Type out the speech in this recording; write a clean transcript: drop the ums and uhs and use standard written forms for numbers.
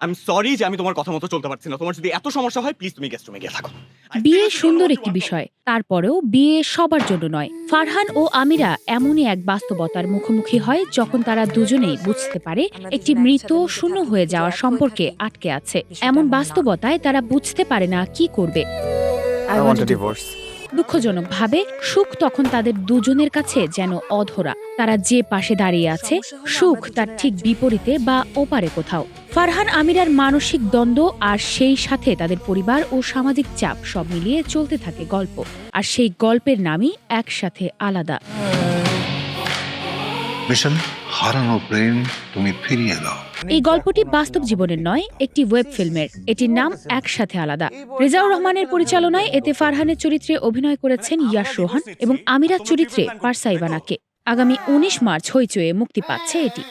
I am sorry যে আমি তোমার কথা মতো চলতে পারছি না। তোমার যদি এত সমস্যা হয় প্লিজ তুমি গেস্ট রুমে গিয়ে থাকো। বিয়ে সুন্দর একটি বিষয়, তারপরেও বিয়ে সবার জন্য নয়। ফারহান ও আমিরা এমনই এক বাস্তবতার মুখোমুখি হয় যখন তারা দুজনেই বুঝতে পারে একটি মৃত শূন্য হয়ে যাওয়ার সম্পর্কে আটকে আছে। এমন বাস্তবতায় তারা বুঝতে পারে না কি করবে। I want a divorce. দুঃখজনকভাবে সুখ তখন তাদের দুজনের কাছে যেন অধরা। তারা যে পাশে দাঁড়িয়ে আছে, সুখ তার ঠিক বিপরীতে বা ওপারে কোথাও। ফারহান আমিরার মানসিক দ্বন্দ্ব আর সেই সাথে তাদের পরিবার ও সামাজিক চাপ সব মিলিয়ে চলতে থাকে গল্প। আর সেই গল্পের নামই একসাথে আলাদা। মিশন হারানো প্রেম তুমি ফিরিয়ে দাও। এই গল্পটি বাস্তব জীবনের নয়, একটি ওয়েব ফিল্মের। এটির নাম একসাথে আলাদা। রেজাউর রহমানের পরিচালনায় এতে ফারহানের চরিত্রে অভিনয় করেছেন ইয়াশ রোহান এবং আমিরার চরিত্রে পারসাইবানাকে। আগামী 19 মার্চ হইচয়ে মুক্তি পাচ্ছে এটি।